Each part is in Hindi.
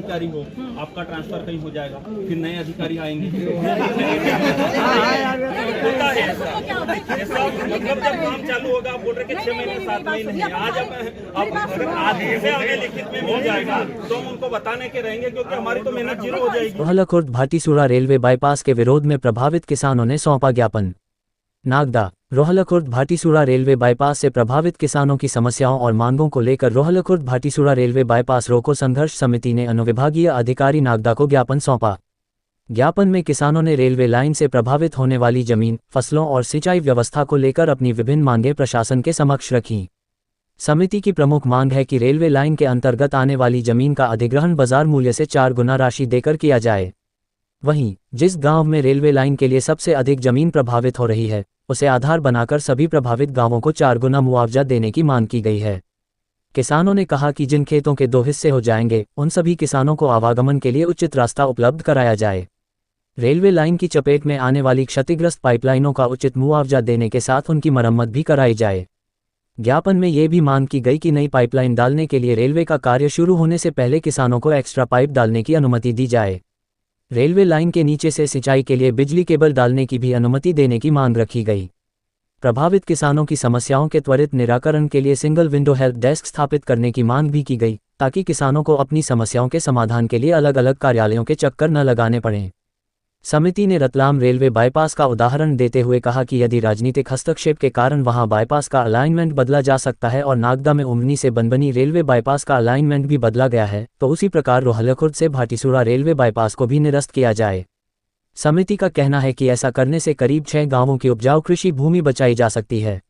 अधिकारी हो, आपका ट्रांसफर कहीं हो जाएगा, फिर नए अधिकारी आएंगे। ऐसा मतलब जब काम चालू होगा आप बोल रहे कि 6 महीने 7 महीने, आज आज से हमें लिखित में मिल जाएगा तो हम उनको बताने के रहेंगे, क्योंकि हमारी तो मेहनत जीरो हो जाएगी। रोहलाखुर्द भाटीसुरा रेलवे बाईपास के विरोध में प्रभावित किसानों ने सौंपा ज्ञापन। नागदा। रोहलाखुर्द भाटीसुरा रेलवे बाईपास से प्रभावित किसानों की समस्याओं और मांगों को लेकर रोहलाखुर्द भाटीसुरा रेलवे बाईपास रोको संघर्ष समिति ने अनुविभागीय अधिकारी नागदा को ज्ञापन सौंपा। ज्ञापन में किसानों ने रेलवे लाइन से प्रभावित होने वाली जमीन, फसलों और सिंचाई व्यवस्था को लेकर अपनी विभिन्न मांगें प्रशासन के समक्ष रखीं। समिति की प्रमुख मांग है कि रेलवे लाइन के अंतर्गत आने वाली जमीन का अधिग्रहण बाजार मूल्य से 4 गुना राशि देकर किया जाए। वहीं जिस गांव में रेलवे लाइन के लिए सबसे अधिक जमीन प्रभावित हो रही है, उसे आधार बनाकर सभी प्रभावित गांवों को 4 गुना मुआवजा देने की मांग की गई है। किसानों ने कहा कि जिन खेतों के 2 हिस्से हो जाएंगे, उन सभी किसानों को आवागमन के लिए उचित रास्ता उपलब्ध कराया जाए। रेलवे लाइन की चपेट में आने वाली क्षतिग्रस्त पाइपलाइनों का उचित मुआवजा देने के साथ उनकी मरम्मत भी कराई जाए। ज्ञापन में ये भी मांग की गई कि नई पाइपलाइन डालने के लिए रेलवे का कार्य शुरू होने से पहले किसानों को एक्स्ट्रा पाइप डालने की अनुमति दी जाए। रेलवे लाइन के नीचे से सिंचाई के लिए बिजली केबल डालने की भी अनुमति देने की मांग रखी गई। प्रभावित किसानों की समस्याओं के त्वरित निराकरण के लिए सिंगल विंडो हेल्प डेस्क स्थापित करने की मांग भी की गई, ताकि किसानों को अपनी समस्याओं के समाधान के लिए अलग अलग कार्यालयों के चक्कर न लगाने पड़ें। समिति ने रतलाम रेलवे बाईपास का उदाहरण देते हुए कहा कि यदि राजनीतिक हस्तक्षेप के कारण वहां बाईपास का अलाइनमेंट बदला जा सकता है और नागदा में उमनी से बनबनी रेलवे बाईपास का अलाइनमेंट भी बदला गया है, तो उसी प्रकार रोहलाखुर्द से भाटीसुरा रेलवे बाईपास को भी निरस्त किया जाए। समिति का कहना है कि ऐसा करने से करीब 6 गांवों की उपजाऊ कृषि भूमि बचाई जा सकती है।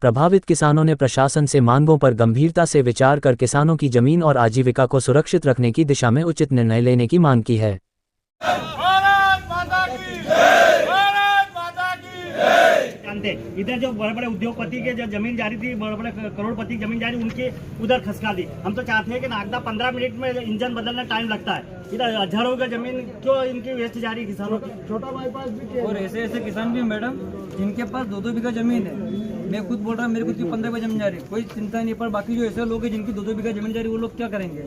प्रभावित किसानों ने प्रशासन से मांगों पर गंभीरता से विचार कर किसानों की जमीन और आजीविका को सुरक्षित रखने की दिशा में उचित निर्णय लेने की मांग की है। इधर जो बड़े बड़े उद्योगपति के जो जमीन जारी थी, बड़े बड़े करोड़पति जमीन जारी, उनके उधर खसका दी। हम तो चाहते हैं कि नागदा 15 मिनट में इंजन बदलने टाइम लगता है, इधर हजारों का जमीन क्यों इनकी वेस्ट जा रही है किसानों की। छोटा बाईपास भी और ऐसे किसान भी हैं मैडम जिनके पास 2-2 बीघा जमीन है। मैं खुद बोल रहा हूँ, मेरे खुद की 15 बीघा जमीन जा रही है, कोई चिंता नहीं। पर बाकी जो ऐसे लोग हैं जिनकी 2-2 बीघा जमीन जा रही है, वो लोग क्या करेंगे?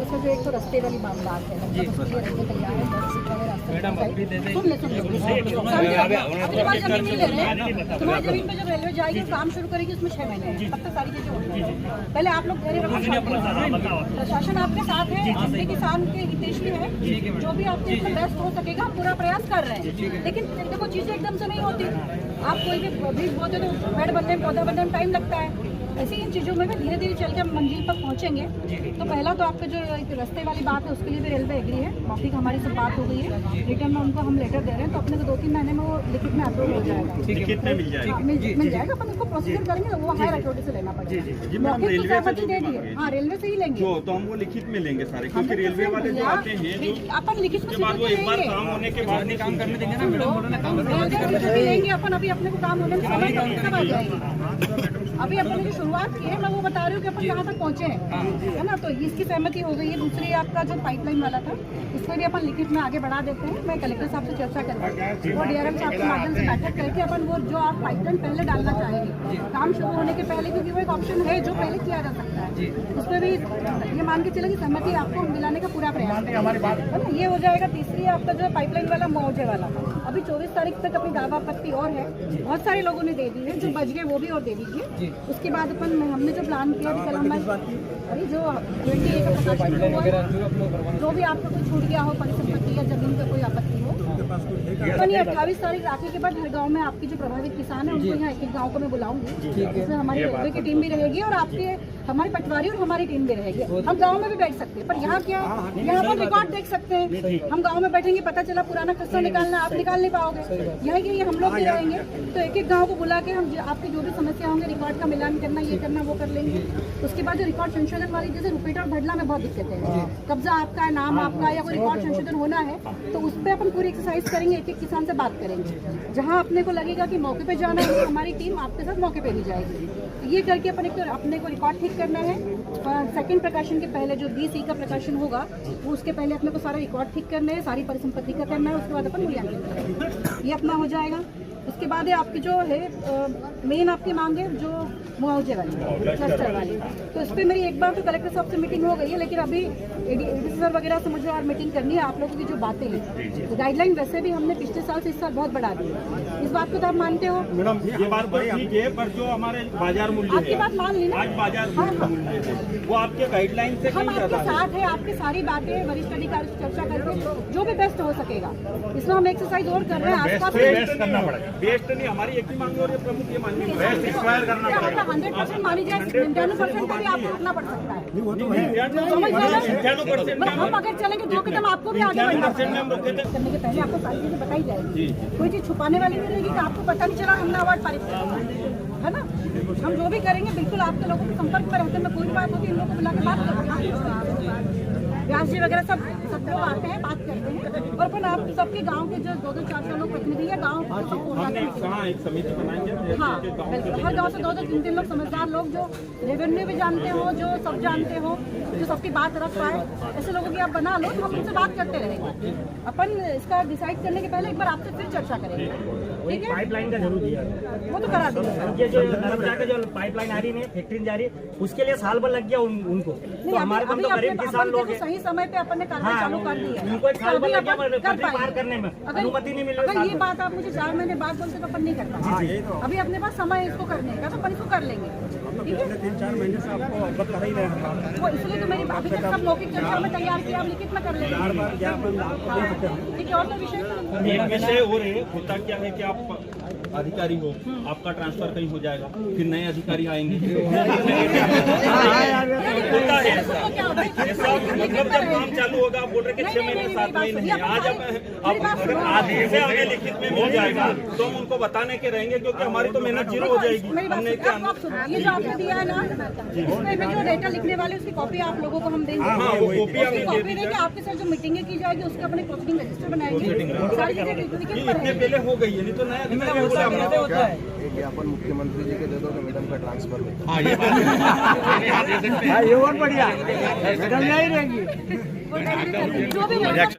इसमें जो एक तो रास्ते वाली मामला है, तुम्हारी जमीन पे जो रेलवे जाएगी काम शुरू करेगी, उसमें 6 महीने तब तक सारी चीजें होंगी। पहले आप लोग प्रशासन आपके साथ है, अपने किसान के हितैषी है, जो भी आपके बेस्ट हो सकेगा हम पूरा प्रयास कर रहे हैं। लेकिन देखो चीजें एकदम से नहीं होती, आप कोई भी बीज बोते तो पेड़ बनने में, पौधा बनने में टाइम लगता है। ऐसी इन चीज़ों में भी धीरे धीरे चल के हम मंजिल पर पहुंचेंगे। तो पहला तो आपका जो रास्ते वाली बात है उसके लिए भी रेलवे एग्री है, मौखिक हमारी सब बात हो गई है, रिटर्न में उनको हम लेटर दे रहे हैं, तो अपने को 2-3 महीने में वो लिखित में अप्रूव हो जाएगा। लिखित में मिल जाएगा, मिल जाएगा। अपन उसको प्रोसीजर करेंगे, वो हायर अथॉरिटी से लेना पड़ेगा। मौखिक तो सहमति दे दी है, हाँ रेलवे से ही लेंगे। तो हम वो लिखित में लेंगे सारे, क्योंकि रेलवे वाले जो आते हैं अपन लिखित में एक बार काम होने के बाद नहीं काम करने देंगे ना मैडम। लेंगे अपन, अभी अपने को काम होने में समय कब आ जाएगी। अभी अपन ने शुरुआत की है, मैं वो बता रही हूँ कि अपन कहाँ तक पहुँचे हैं, है ना। तो इसकी सहमति हो गई है। दूसरी आपका जो पाइपलाइन वाला था, इसको भी अपन लिखित में आगे बढ़ा देते हैं। मैं कलेक्टर साहब से चर्चा करूँगी और डीआरएम साहब के माध्यम से बैठक करके अपन वो जो आप पाइपलाइन पहले डालना चाहेंगे काम शुरू होने के पहले, क्योंकि वो एक ऑप्शन है जो पहले किया जा सकता है, उसमें भी ये मान के चले कि सहमति आपको दिलाने का पूरा प्रयास है ना। ये हो जाएगा। तीसरी आपका जो पाइपलाइन वाला मुआवजे वाला, अभी 24 तारीख तक अपनी दावा आपत्ति और है, बहुत सारे लोगों ने दे दी है, जो बच गए वो भी और दे दीजिए। उसके बाद अपन हमने जो प्लान किया कल अभी जो 28 जो भी आपको कोई छूट गया हो, परिसंपत्ति या जमीन पर कोई आपत्ति हो, अपन ये 28 तारीख राखी के बाद हर गांव में आपकी जो प्रभावित किसान है उनको यहाँ एक गांव को मैं बुलाऊंगी, इसमें हमारी रेलवे की टीम भी रहेगी और आपके हमारी पटवारी और हमारी टीम भी रहेगी। हम गाँव में भी बैठ सकते हैं, पर यहाँ क्या, यहाँ पर रिकॉर्ड देख सकते हैं। हम गाँव में बैठेंगे, पता चला पुराना खस्सा निकालना आप निकाल नहीं पाओगे, यहाँ के हम लोग भी रहेंगे। तो एक एक गाँव को बुला के हम आपकी जो भी समस्या होंगे, रिकॉर्ड का मिलान करना, ये करना, वो कर लेंगे। उसके बाद जो रिकॉर्ड संशोधन वाली, जैसे रुपेटा और भडला में बहुत दिक्कत है, कब्जा आपका है, नाम आपका, या कोई रिकॉर्ड संशोधन होना है, तो उस पर अपन पूरी एक्सरसाइज करेंगे, एक एक किसान से बात करेंगे। जहाँ अपने को लगेगा कि मौके पे जाना है, हमारी टीम आपके साथ मौके पे भी जाएगी। ये करके अपन एक तो अपने को रिकॉर्ड ठीक करना है सेकंड प्रकाशन के पहले जो 20 का प्रकाशन होगा वो उसके पहले अपने को सारा रिकॉर्ड ठीक करना है, सारी परिसंपत्ति का करना है, उसके बाद अपन मूल्यांकन करेंगे, ये अपना हो जाएगा। उसके बाद है आपकी जो है मेन आपकी मांग है जो मुआवजे वाली क्लस्टर वाली, तो इस पर मेरी एक बार तो कलेक्टर साहब से मीटिंग हो गई है, लेकिन अभी एडीसी सर वगैरह से मुझे और मीटिंग करनी है। आप लोगों की जो बातें हैं तो गाइडलाइन वैसे भी हमने पिछले साल से इस साल बहुत बढ़ा दी है, इस बात को तो आप मानते हो? मैडम ये बात तो ठीक है, पर जो हमारे बाजार मूल्य आपकी बात मान ली ना, आज बाजार मूल्य है वो आपके गाइडलाइन से हम कहीं आपके ज्यादा है। साथ है, आपकी सारी बातें वरिष्ठ अधिकारी से चर्चा करके जो भी बेस्ट हो सकेगा, इसमें हम एक्सरसाइज और कर रहे हैं। आसपास बेस्ट नहीं, हमारी एक ही मांग हो रही है प्रमुख, ये माननी करना पड़ेगा। 100% मानी जाए, 99% को भी आपको उठना पड़ सकता है। समझ रहे हैं? मतलब हम अगर चलेंगे 2 कदम आपको भी आगे बढ़ना पड़ेगा। करने के पहले आपको सारी चीजें बताई जाएगी, कोई चीज छुपाने वाली नहीं रहेगी कि आपको पता नहीं चला हमने अवार्ड पारित किया है ना। हम जो भी करेंगे बिल्कुल आपके लोगों के संपर्क में रहते हैं। मैं कोई बात होती है इन लोगों को बुला के बात करूँगा, व्यास जी वगैरह सब लोग आते हैं, बात करते हैं, और फिर आप सबके गांव के जो 2-2, 4-4 लोग प्रतिनिधि है गांव हमने कहाँ एक समिति बनाएंगे, हाँ बिल्कुल, हर गांव से 2-2, 3-3 लोग समझदार लोग जो रेवेन्यू भी जानते हो, जो सब जानते हो, जो सबकी बात रख पाए, ऐसे लोगों की आप बना लो तो हम उनसे बात करते रहेंगे। अपन इसका डिसाइड करने के पहले एक बार आपसे फिर चर्चा करेंगे, ठीक है? पाइपलाइन का जरूर दिया, वो तो करा देंगे। ये जो नर्मदा का जो पाइपलाइन आ रही है फैक्ट्री जा रही है, उसके लिए साल भर लग गया उनको, तो हमारे को तो गरीब किसान लोग हैं, सही समय पे अपन ने कार्रवाई चालू कर दी है, उनको एक साल भर लग गया कर पटरी पार पाएंगे। करने में, अगर अनुमति नहीं मिल अगर रही। ये बात आप मुझे 4 महीने बाद बोलते तो अपन नहीं कर पाएंगे। अभी अपने पास समय है इसको करने का, तो अपन इसको कर लेंगे, ठीक है? 3-4 महीने से आपको अवगत कर ही रहे हैं। वो इसलिए तो मेरी अभी तक सब मौखिक चर्चा में तैयार किया, आप लिखित में कर लेंगे, ठीक है? और तो विषय नहीं। एक विषय और है, होता क्या है कि आप अधिकारी हो, आपका ट्रांसफर कहीं हो जाएगा, फिर नए अधिकारी आएंगे। होता है ऐसा, मतलब जब काम चालू होगा आप बोल रहे कि 6 महीने 7 महीने नहीं, आज अगर आज से हमें लिखित में मिल जाएगा तो हम उनको बताने के रहेंगे, क्योंकि हमारी तो मेहनत जीरो हो जाएगी। मेरी बात हमने सुनिए, आप सुनो, ये जो आपने दिया है ना, इसमें मैं जो डेटा लिखने वाले उसकी कॉपी आप लोगों को हम देंगे, हाँ, वो कॉपी उसकी कॉपी देंगे। आपके साथ जो मीटिंगें की जाएगी उसके अपने कोचिंग रजिस्टर बनाएंगे, सारी चीजें लिखित पर इतने रहेंगी। पहले हो गई है, नहीं तो नया अधिकारी बोला हमने। होता है कि अपन मुख्यमंत्री जी के दे दो कि मैडम का ट्रांसफर हो। हाँ ये बात ये और बढ़िया, मैडम नहीं रहेंगी। वो डेटा जो भी